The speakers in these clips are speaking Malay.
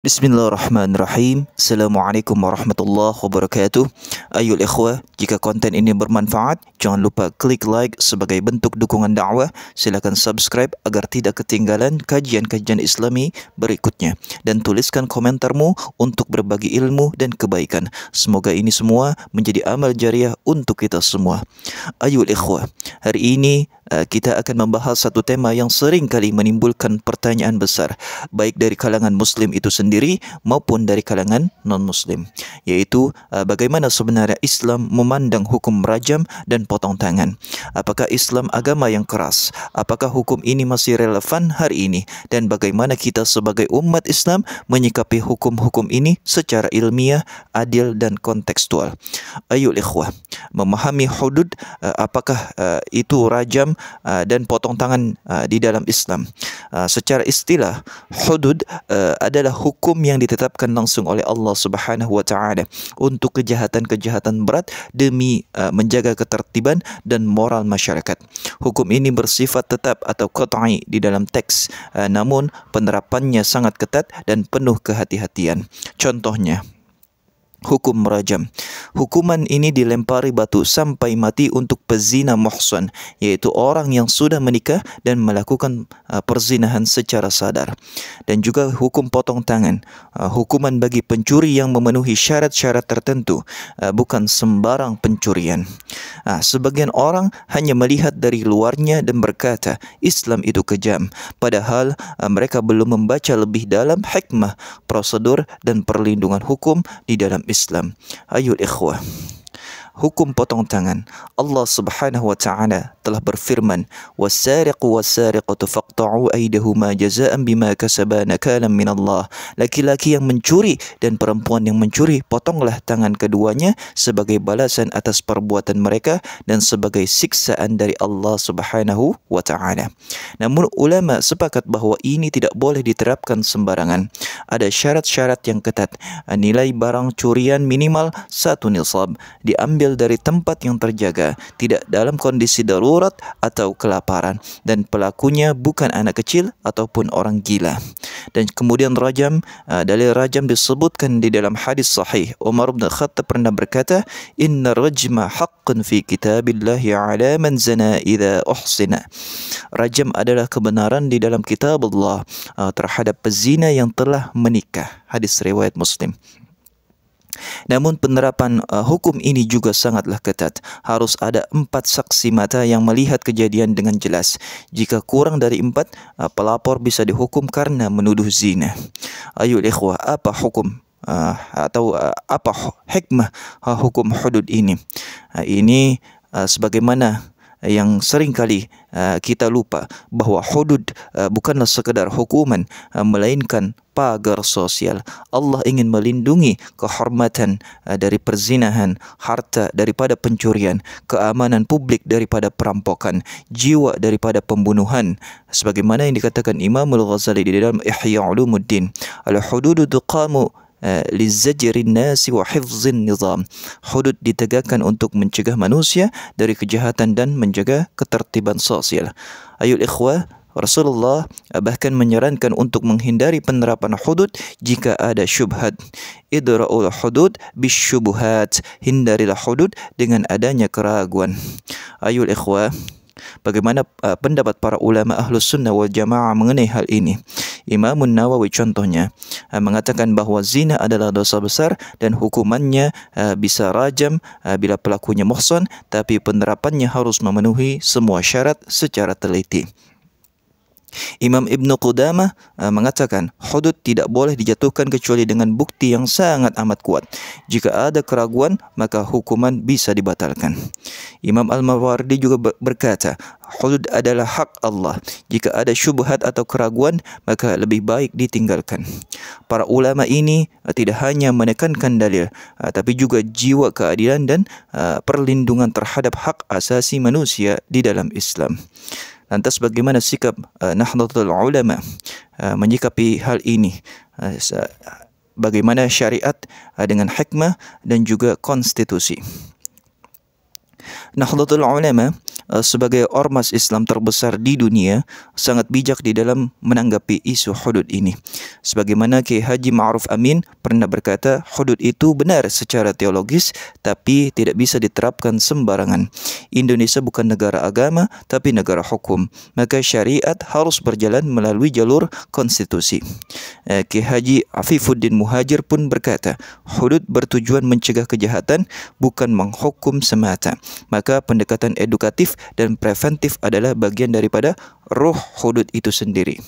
Bismillahirrahmanirrahim. Assalamualaikum warahmatullahi wabarakatuh. Ayol ikhwah, jika konten ini bermanfaat, jangan lupa klik like sebagai bentuk dukungan dakwah. Silakan subscribe agar tidak ketinggalan kajian-kajian Islami berikutnya, dan tuliskan komentarmu untuk berbagi ilmu dan kebaikan. Semoga ini semua menjadi amal jariah untuk kita semua. Ayol ikhwah, hari ini kita akan membahas satu tema yang sering kali menimbulkan pertanyaan besar, baik dari kalangan Muslim itu sendiri maupun dari kalangan non-Muslim, yaitu bagaimana sebenarnya Islam memandang hukum rajam dan potong tangan. Apakah Islam agama yang keras? Apakah hukum ini masih relevan hari ini? Dan bagaimana kita sebagai umat Islam menyikapi hukum-hukum ini secara ilmiah, adil dan kontekstual. Ayol ikhwah, memahami hudud, apakah itu rajam dan potong tangan di dalam Islam. Secara istilah, hudud adalah hukum yang ditetapkan langsung oleh Allah Subhanahu wa taala untuk kejahatan-kejahatan berat demi menjaga ketertiban dan moral masyarakat. Hukum ini bersifat tetap atau qat'i di dalam teks, namun penerapannya sangat ketat dan penuh kehati-hatian. Contohnya, hukum rajam. Hukuman ini dilempari batu sampai mati untuk pezina muhsan, yaitu orang yang sudah menikah dan melakukan perzinahan secara sadar. Dan juga hukum potong tangan, hukuman bagi pencuri yang memenuhi syarat-syarat tertentu, bukan sembarang pencurian. Sebagian orang hanya melihat dari luarnya dan berkata Islam itu kejam, padahal mereka belum membaca lebih dalam hikmah, prosedur dan perlindungan hukum di dalam Islam. Ayol ikhwah, hukum potong tangan, Allah Subhanahu wa taala telah berfirman, "Was-sariqu was-sariqatu faqta'u aydihuma jazaa'an bima kasaba nakalan min Allah." Laki-laki yang mencuri dan perempuan yang mencuri, potonglah tangan keduanya sebagai balasan atas perbuatan mereka dan sebagai siksaan dari Allah Subhanahu wa taala. Namun ulama sepakat bahawa ini tidak boleh diterapkan sembarangan. Ada syarat-syarat yang ketat. Nilai barang curian minimal 1 nisab, diambil dari tempat yang terjaga, tidak dalam kondisi darurat atau kelaparan, dan pelakunya bukan anak kecil ataupun orang gila. Dan kemudian rajam, dalil rajam disebutkan di dalam hadis sahih. Umar bin Khattab pernah berkata, "Inna rajma haqqun fi kitabillahi ala man zana idza uhsina." Rajam adalah kebenaran di dalam kitab Allah terhadap pezina yang telah menikah. Hadis riwayat Muslim. Namun penerapan hukum ini juga sangatlah ketat. Harus ada 4 saksi mata yang melihat kejadian dengan jelas. Jika kurang dari 4, pelapor bisa dihukum karena menuduh zina. Ayol ikhwah, apa hukum atau apa hikmah hukum hudud ini? Ini sebagaimana yang sering kali kita lupa bahawa hudud bukanlah sekadar hukuman, melainkan pagar sosial. Allah ingin melindungi kehormatan dari perzinahan, harta daripada pencurian, keamanan publik daripada perampokan, jiwa daripada pembunuhan. Sebagaimana yang dikatakan Imam Al-Ghazali di dalam Ihya Ulumuddin, al-hududu tuqamu lizajrin nasi wa hifzin nizam. Hudud ditegakkan untuk mencegah manusia dari kejahatan dan menjaga ketertiban sosial. Ayol ikhwah, Rasulullah bahkan menyarankan untuk menghindari penerapan hudud jika ada syubhat. Idra'ul hudud bisyubuhat, hindarilah hudud dengan adanya keraguan. Ayol ikhwah, bagaimana pendapat para ulama Ahlus Sunnah wal Jamaah mengenai hal ini? Imam Nawawi contohnya mengatakan bahawa zina adalah dosa besar dan hukumannya bisa rajam bila pelakunya muhsan, tapi penerapannya harus memenuhi semua syarat secara teliti. Imam Ibn Qudamah mengatakan hudud tidak boleh dijatuhkan kecuali dengan bukti yang sangat amat kuat. Jika ada keraguan, maka hukuman bisa dibatalkan. Imam Al-Mawardi juga berkata, hudud adalah hak Allah. Jika ada syubhat atau keraguan, maka lebih baik ditinggalkan. Para ulama ini tidak hanya menekankan dalil, tapi juga jiwa keadilan dan perlindungan terhadap hak asasi manusia di dalam Islam. Lantas bagaimana sikap Nahdlatul Ulama menyikapi hal ini? Bagaimana syariat dengan hikmah dan juga konstitusi? Nahdlatul Ulama sebagai ormas Islam terbesar di dunia sangat bijak di dalam menanggapi isu hudud ini. Sebagaimana Kiai Haji Ma'ruf Amin pernah berkata, hudud itu benar secara teologis tapi tidak bisa diterapkan sembarangan. Indonesia bukan negara agama tapi negara hukum, maka syariat harus berjalan melalui jalur konstitusi. Kiai Haji Afifuddin Muhajir pun berkata, hudud bertujuan mencegah kejahatan, bukan menghukum semata. Maka pendekatan edukatif dan preventif adalah bagian daripada ruh hudud itu sendiri.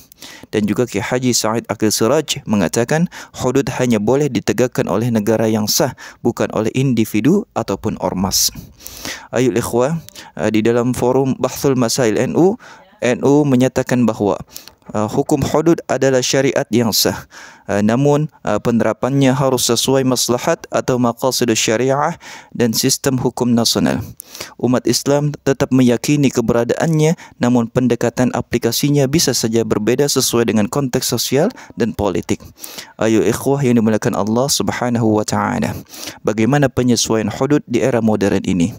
Dan juga Kiai Haji Sa'id Aqil Siraj mengatakan, hudud hanya boleh ditegakkan oleh negara yang sah, bukan oleh individu ataupun ormas. Ayol ikhwah, di dalam forum Bahthul Masail NU menyatakan bahawa hukum hudud adalah syariat yang sah, namun penerapannya harus sesuai maslahat atau maqasidus syariah dan sistem hukum nasional. Umat Islam tetap meyakini keberadaannya, namun pendekatan aplikasinya bisa saja berbeda sesuai dengan konteks sosial dan politik. Ayo ikhwah yang dimuliakan Allah Subhanahu wa taala, bagaimana penyesuaian hudud di era modern ini?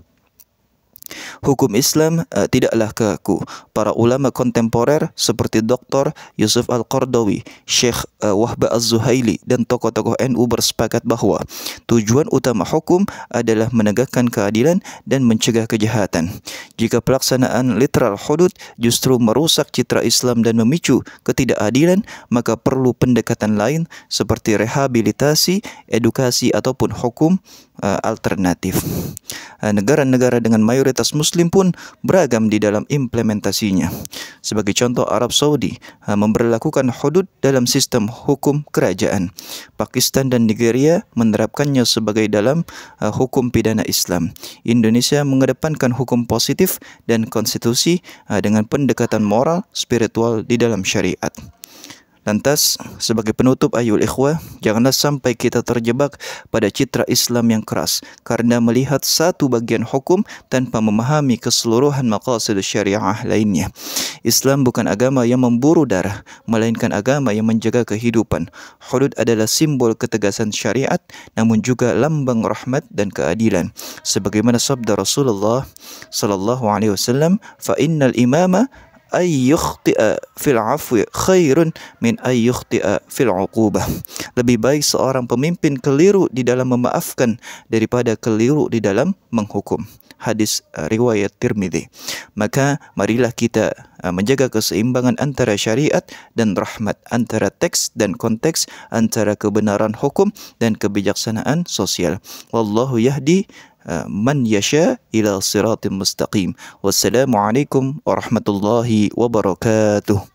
Hukum Islam tidaklah kaku. Para ulama kontemporer seperti Dr. Yusuf Al-Qardawi, Syekh Wahbah Az-Zuhaili dan tokoh-tokoh NU bersepakat bahawa tujuan utama hukum adalah menegakkan keadilan dan mencegah kejahatan. Jika pelaksanaan literal hudud justru merusak citra Islam dan memicu ketidakadilan, maka perlu pendekatan lain seperti rehabilitasi, edukasi ataupun hukum alternatif. Negara-negara dengan mayoritas Muslim pun beragam di dalam implementasinya. Sebagai contoh, Arab Saudi memberlakukan hudud dalam sistem hukum kerajaan. Pakistan dan Nigeria menerapkannya sebagai dalam hukum pidana Islam. Indonesia mengedepankan hukum positif dan konstitusi dengan pendekatan moral spiritual di dalam syariat. Lantas, sebagai penutup ayul ikhwah, janganlah sampai kita terjebak pada citra Islam yang keras karena melihat satu bagian hukum tanpa memahami keseluruhan maqasid syariah lainnya. Islam bukan agama yang memburu darah, melainkan agama yang menjaga kehidupan. Hudud adalah simbol ketegasan syariat, namun juga lambang rahmat dan keadilan. Sebagaimana sabda Rasulullah sallallahu alaihi wasallam, "Fa innal imama ay yukhti'a fil afwi khairun min ay yukhti'a fil uqubah." Lebih baik seorang pemimpin keliru di dalam memaafkan daripada keliru di dalam menghukum. Hadis riwayat Tirmizi. Maka marilah kita menjaga keseimbangan antara syariat dan rahmat, antara teks dan konteks, antara kebenaran hukum dan kebijaksanaan sosial. Wallahu yahdi man yasha ila siratim mustaqim. Wassalamualaikum warahmatullahi wabarakatuh.